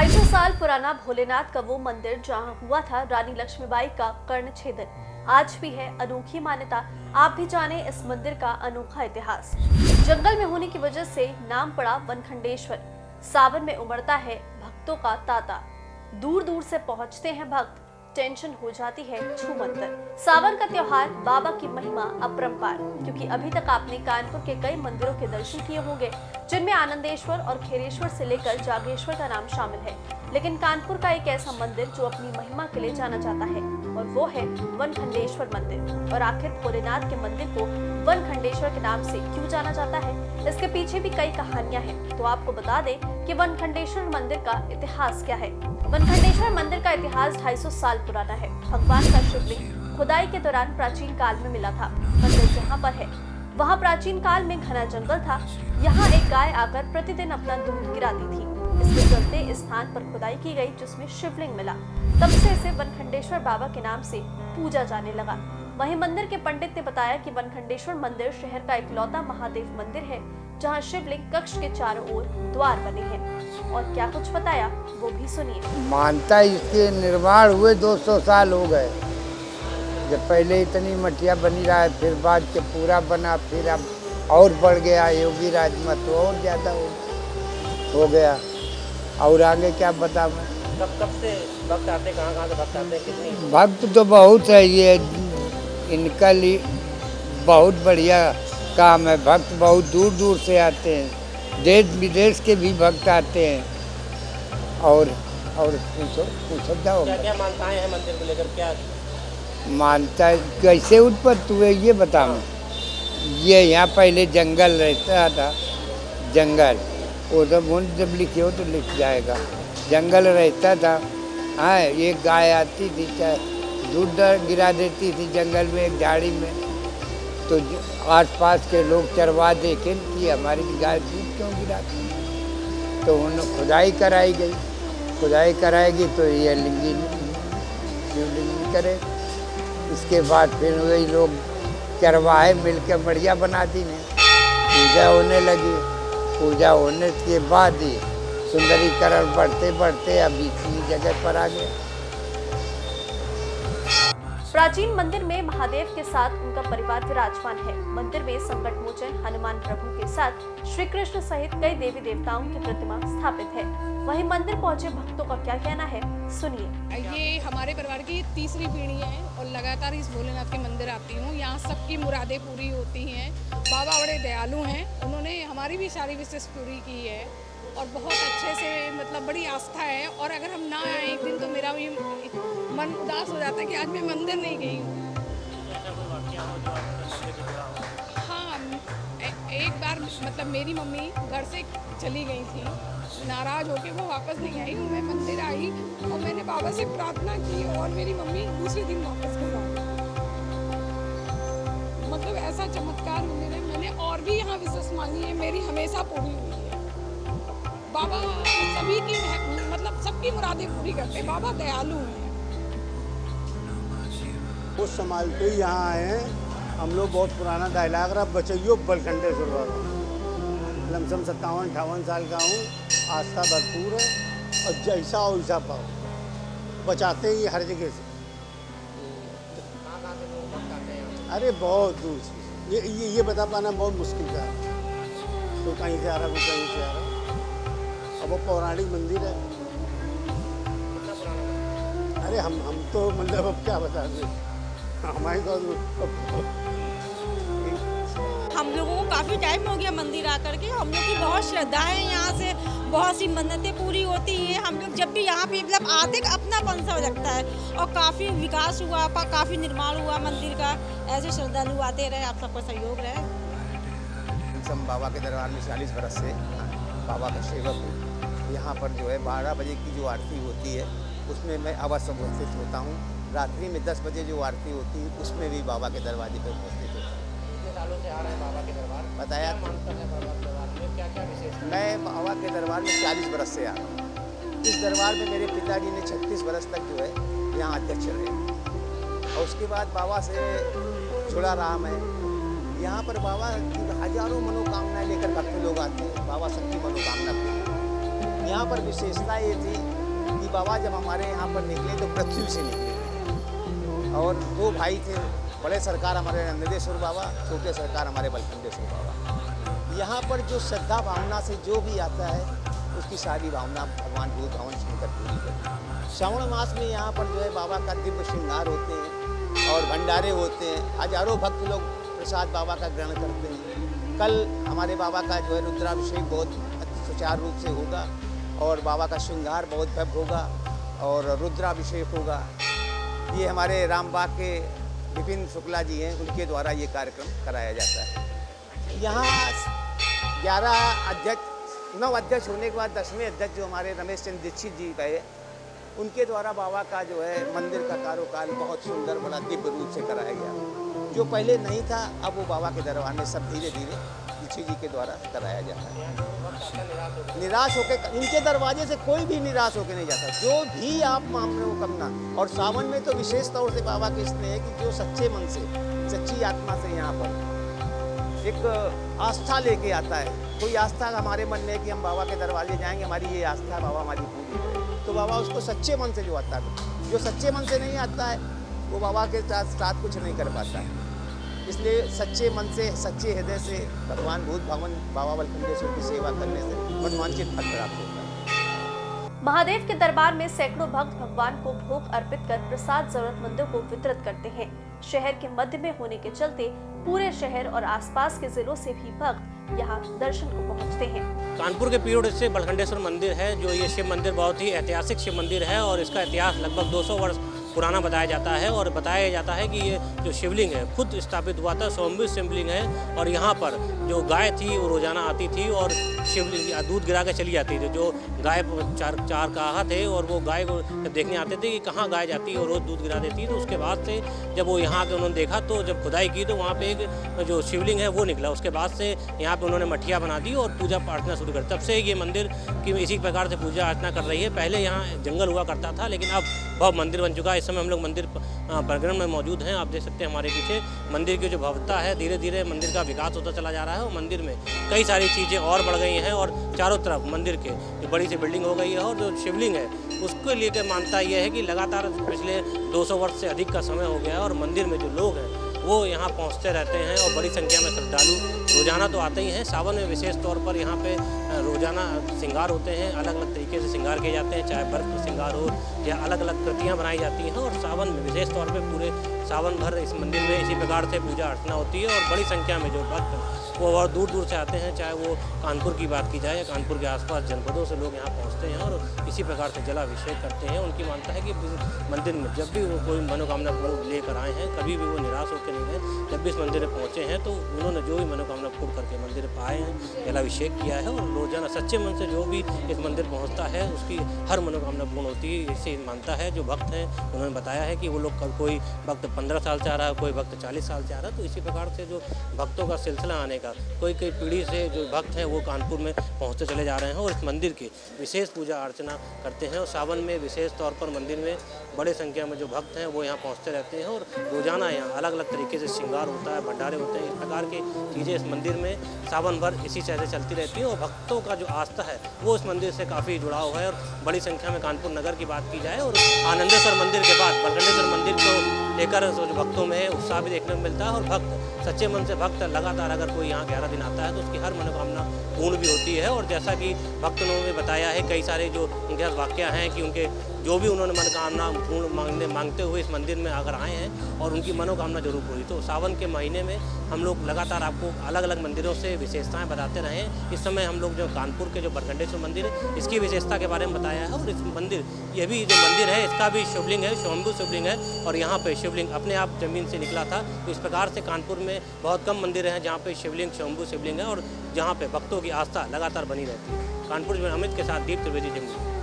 250 साल पुराना भोलेनाथ का वो मंदिर जहां हुआ था रानी लक्ष्मीबाई का कर्ण छेदन, आज भी है अनोखी मान्यता। आप भी जाने इस मंदिर का अनोखा इतिहास। जंगल में होने की वजह से नाम पड़ा वनखंडेश्वर। सावन में उमड़ता है भक्तों का तांता। दूर दूर से पहुंचते हैं भक्त, टेंशन हो जाती है छूमंतर। सावन का त्योहार, बाबा की महिमा अपरंपार। क्योंकि अभी तक आपने कानपुर के कई मंदिरों के दर्शन किए होंगे, जिनमें आनंदेश्वर और खेरेश्वर से लेकर जागेश्वर का नाम शामिल है। लेकिन कानपुर का एक ऐसा मंदिर जो अपनी महिमा के लिए जाना जाता है, और वो है वनखंडेश्वर मंदिर। और आखिर भोलेनाथ के मंदिर को वनखंडेश्वर के नाम से क्यों जाना जाता है, इसके पीछे भी कई कहानियां हैं। तो आपको बता दें कि वनखंडेश्वर मंदिर का इतिहास क्या है। वनखंडेश्वर मंदिर का इतिहास 250 साल पुराना है। भगवान का शिवलिंग खुदाई के दौरान प्राचीन काल में मिला था। मंदिर जहाँ पर है वहाँ प्राचीन काल में घना जंगल था। यहाँ एक गाय आकर प्रतिदिन अपना दूध गिराती थी। इसके चलते इस स्थान पर खुदाई की गई, जिसमें शिवलिंग मिला। तब से इसे वनखंडेश्वर बाबा के नाम से पूजा जाने लगा। वहीं मंदिर के पंडित ने बताया कि वनखंडेश्वर मंदिर शहर का इकलौता महादेव मंदिर है, जहां शिवलिंग कक्ष के चारों ओर द्वार बने हैं। और क्या कुछ बताया वो भी सुनिए। मानता इसके निर्माण हुए 200 साल हो गए। जब पहले इतनी मटिया बनी रहा है, फिर बाद के पूरा बना, फिर अब और बढ़ गया। योगी राज में तो और ज़्यादा हो गया। और आगे क्या बता मैं। कब से भक्त आते, कहाँ से भक्त आते, कितनी भक्त तो बहुत है। ये इनका लिए बहुत बढ़िया काम है। भक्त बहुत दूर दूर से आते हैं, देश विदेश के भी भक्त आते हैं। और पूछो जाओ। क्या क्या मान्यताएं हैं मंदिर को लेकर, क्या मानता है कैसे उत्पत्ति हुए ये बता मैं। ये यहाँ पहले जंगल रहता था। जंगल वो तो जब लिखे हो तो लिख जाएगा। जंगल रहता था। हाँ, एक गाय आती थी, दूध गिरा देती थी जंगल में एक झाड़ी में। तो आसपास के लोग चरवा देखे कि हमारी गाय दूध क्यों गिराती। तो उन्हें खुदाई कराई गई। खुदाई कराएगी तो ये शिवलिंग करे। इसके बाद फिर वही लोग चरवाहे मिलकर बढ़िया बना दी ने। पूजा होने लगी। पूजा होने के बाद ही सुंदरीकरण बढ़ते बढ़ते अभी इतनी जगह पर आ गया। प्राचीन मंदिर में महादेव के साथ उनका परिवार विराजमान है। मंदिर में संकट मोचन हनुमान प्रभु के साथ श्री कृष्ण सहित कई देवी देवताओं की प्रतिमा स्थापित है। वहीं मंदिर पहुंचे भक्तों का क्या कहना है, सुनिए। ये हमारे परिवार की तीसरी पीढ़ी है और लगातार इस भोलेनाथ के मंदिर आती हूँ। यहाँ सबकी मुरादें पूरी होती हैं। बाबा बड़े दयालु हैं, उन्होंने हमारी भी सारी विशेष पूरी की है और बहुत अच्छे से, मतलब बड़ी आस्था है। और अगर हम ना आए एक दिन तो मेरा भी मन उदास हो जाता है कि आज मैं मंदिर नहीं गई हूँ। हाँ, एक बार मतलब मेरी मम्मी घर से चली गई थी, नाराज होके वो वापस नहीं आई। मैं मंदिर आई और मैंने बाबा से प्रार्थना की और मेरी मम्मी दूसरे दिन वापस घर आ गई। मतलब ऐसा चमत्कार मेरे, मैंने और भी यहाँ विश्वास मांगी है, मेरी हमेशा पूरी हुई है। बाबा सभी की, मतलब सबकी मुरादें पूरी करते हैं। बाबा दयालु हैं। वो संभालते ही यहाँ आए हैं। हम लोग बहुत पुराना डायलॉग रहा, बचइयो वनखंडेश्वर बाबा। लमसम 57-58 साल का हूँ। आस्था भरपूर है और जैसा हो वैसा पाओ। बचाते ही हर जगह से। अरे बहुत दूर से। ये बता पाना बहुत मुश्किल का है। तो कहीं से आ रहा, कोई कहीं से आ रहा। अब वो पौराणिक मंदिर है। अरे हम तो मतलब अब क्या बता दें हमारे तो। हम लोगों को काफ़ी टाइम हो गया मंदिर आकर के। हम लोग की बहुत श्रद्धा है, यहाँ से बहुत सी मन्नतें पूरी होती हैं। हम लोग जब भी यहाँ पे मतलब आते अपनापन सा लगता है और काफ़ी विकास हुआ, काफ़ी निर्माण हुआ मंदिर का। ऐसे श्रद्धालु आते रहे, आप सबका सहयोग रहे। हम बाबा के दरबार में 40 बरस से बाबा का सेवक हूँ। यहाँ पर जो है 12 बजे की जो आरती होती है उसमें मैं अवश्य उपस्थित होता हूँ। रात्रि में 10 बजे जो आरती होती है उसमें भी बाबा के दरवाजे पर उपस्थित होता हूँ। कितने सालों से आ रहे हैं बाबा के दरबार? बताया मानता है बाबा के दरबार में, क्या क्या विशेषता? मैं बाबा के दरबार में 40 बरस से आ रहा हूँ। इस दरबार में मेरे पिताजी ने 36 बरस तक जो है यहाँ अध्यक्ष रहे और उसके बाद बाबा से जुड़ा रहा मैं। यहाँ पर बाबा की हजारों मनोकामनाएं लेकर भक्त लोग आते हैं। बाबा सबकी मनोकामना पूरी। यहाँ पर विशेषता ये थी कि बाबा जब हमारे यहाँ पर निकले तो पृथ्वी से निकले और दो भाई थे, बड़े सरकार हमारे नंदेश्वर बाबा, छोटे सरकार हमारे बलखंडेश्वर बाबा। यहाँ पर जो श्रद्धा भावना से जो भी आता है उसकी सारी भावना भगवान भूत भवन शंकर पूरी करते हैं। श्रावण मास में यहाँ पर जो है बाबा का दिव्य श्रृंगार होते हैं और भंडारे होते हैं। हजारों भक्त लोग प्रसाद बाबा का ग्रहण करते हैं। कल हमारे बाबा का जो है रुद्राभिषेक बहुत सुचारू रूप से होगा और बाबा का श्रृंगार बहुत भव्य होगा और रुद्राभिषेक होगा। ये हमारे रामबाग के विपिन शुक्ला जी हैं, उनके द्वारा ये कार्यक्रम कराया जाता है। यहाँ 11 अध्यक्ष 9 अध्यक्ष होने के बाद 10वें अध्यक्ष जो हमारे रमेश चंद्र दीक्षित जी गए, उनके द्वारा बाबा का जो है मंदिर का कारोकाल बहुत सुंदर बड़ा दिव्य रूप से कराया गया। जो पहले नहीं था अब वो बाबा के दरबार में सब धीरे धीरे दीक्षित जी के द्वारा कराया जाता है। निराश होकर इनके दरवाजे से कोई भी निराश होकर नहीं जाता। जो भी आप मांगे वो करना। और सावन में तो विशेष तौर से बाबा के स्नेह है कि जो सच्चे मन से सच्ची आत्मा से यहाँ पर एक आस्था लेके आता है। कोई आस्था हमारे मन में है कि हम बाबा के दरवाजे जाएंगे, हमारी ये आस्था बाबा हमारी पूरी है, तो बाबा उसको सच्चे मन से जो आता है। जो सच्चे मन से नहीं आता है वो बाबा के साथ कुछ नहीं कर पाता है। इसलिए सच्चे मन से सच्चे हृदय से भगवान भूत भवन बाबा बलखंडेश्वर की सेवा करने से मनवांछित फल प्राप्त होता है। महादेव के दरबार में सैकड़ों भक्त भगवान को भोग अर्पित कर प्रसाद जरूरतमंदों को वितरित करते हैं। शहर के मध्य में होने के चलते पूरे शहर और आसपास के जिलों से भी भक्त यहाँ दर्शन को पहुँचते हैं। कानपुर के पीरोड से बलखंडेश्वर मंदिर है, जो ये शिव मंदिर बहुत ही ऐतिहासिक शिव मंदिर है और इसका इतिहास लगभग 200 वर्ष पुराना बताया जाता है। और बताया जाता है कि ये जो शिवलिंग है खुद स्थापित हुआ था, स्वयंभू शिवलिंग है। और यहाँ पर जो गाय थी वो रोजाना आती थी और शिवलिंग दूध गिरा के चली जाती थी। जो गाय चार काहा थे और वो गाय को देखने आते थे कि कहाँ गाय जाती है और रोज़ दूध गिरा देती। तो उसके बाद से जब वो यहाँ आके उन्होंने देखा तो जब खुदाई की तो वहाँ पे एक जो शिवलिंग है वो निकला। उसके बाद से यहाँ पे उन्होंने मठिया बना दी और पूजा प्रार्थना शुरू कर। तब से ये मंदिर की इसी प्रकार से पूजा अर्चना कर रही है। पहले यहाँ जंगल हुआ करता था लेकिन अब भव्य मंदिर बन चुका है। इस समय हम लोग मंदिर परिक्रमा में मौजूद हैं। आप देख सकते हैं हमारे पीछे मंदिर की जो भव्यता है, धीरे धीरे मंदिर का विकास होता चला जा रहा है और मंदिर में कई सारी चीज़ें और बढ़ गई हैं और चारों तरफ मंदिर के जो बड़ी सी बिल्डिंग हो गई है। और जो शिवलिंग है उसको लेकर मानता यह है कि लगातार पिछले 200 वर्ष से अधिक का समय हो गया है और मंदिर में जो लोग हैं वो यहाँ पहुँचते रहते हैं और बड़ी संख्या में श्रद्धालु रोजाना तो आते ही हैं। सावन में विशेष तौर पर यहाँ पे रोजाना श्रृंगार होते हैं, अलग अलग तरीके से श्रृंगार किए जाते हैं, चाहे बर्फ का श्रृंगार हो या अलग अलग कृतियाँ बनाई जाती हैं। और सावन में विशेष तौर पे पूरे सावन भर इस मंदिर में इसी प्रकार से पूजा अर्चना होती है और बड़ी संख्या में जो भक्त वो और दूर दूर से आते हैं, चाहे वो कानपुर की बात की जाए या कानपुर के आसपास जनपदों से लोग यहाँ पहुँचते हैं और इसी प्रकार से जलाभिषेक करते हैं। उनकी मानता है कि मंदिर में जब भी वो कोई मनोकामना लेकर आए हैं, कभी भी वो निराश होकर नहीं गए। जब भी इस मंदिर में पहुँचे हैं तो उन्होंने जो भी मनोकामना पूर्ण करके मंदिर पर आए हैं, जलाभिषेक किया है और रोजाना सच्चे मन से जो भी इस मंदिर पहुँचता है उसकी हर मनोकामना पूर्ण होती है। इसे मानता है जो भक्त हैं। उन्होंने बताया है कि वो लोग कोई भक्त 15 साल से आ रहा है, कोई भक्त 40 साल से आ रहा है। तो इसी प्रकार से जो भक्तों का सिलसिला आने का कोई पीढ़ी से जो भक्त हैं वो कानपुर में पहुंचते चले जा रहे हैं और इस मंदिर की विशेष पूजा अर्चना करते हैं। और सावन में विशेष तौर पर मंदिर में बड़े संख्या में जो भक्त हैं वो यहाँ पहुंचते रहते हैं और रोजाना यहाँ अलग अलग तरीके से श्रृंगार होता है, भंडारे होते हैं। इस प्रकार की चीज़ें इस मंदिर में सावन भर इसी तरह से चलती रहती हैं और भक्तों का जो आस्था है वो इस मंदिर से काफ़ी जुड़ाव है। और बड़ी संख्या में कानपुर नगर की बात की जाए और आनंदेश्वर मंदिर के बाद बलखंडेश्वर मंदिर को लेकर जो भक्तों में उत्साह भी देखने को मिलता है। और भक्त सच्चे मन से भक्त लगातार अगर कोई यहाँ 11 दिन आता है तो उसकी हर मनोकामना पूर्ण भी होती है। और जैसा कि भक्तों ने बताया है, कई सारे जो उनके वाक्य हैं कि उनके जो भी उन्होंने मनोकामना पूर्ण मांगते हुए इस मंदिर में अगर आए हैं और उनकी मनोकामना जरूर पूरी। तो सावन के महीने में हम लोग लगातार आपको अलग अलग मंदिरों से विशेषताएं बताते रहे हैं। इस समय हम लोग जो कानपुर के जो बलखंडेश्वर मंदिर है इसकी विशेषता के बारे में बताया है। और इस मंदिर ये भी जो मंदिर है इसका भी शिवलिंग है, स्वयंभू शिवलिंग है और यहाँ पे शिवलिंग अपने आप जमीन से निकला था। तो इस प्रकार से कानपुर में बहुत कम मंदिर हैं जहाँ पे शिवलिंग स्वयंभू शिवलिंग है और जहाँ पे भक्तों की आस्था लगातार बनी रहती है। कानपुर में अमित के साथ दीप त्रिवेदी जम्मू।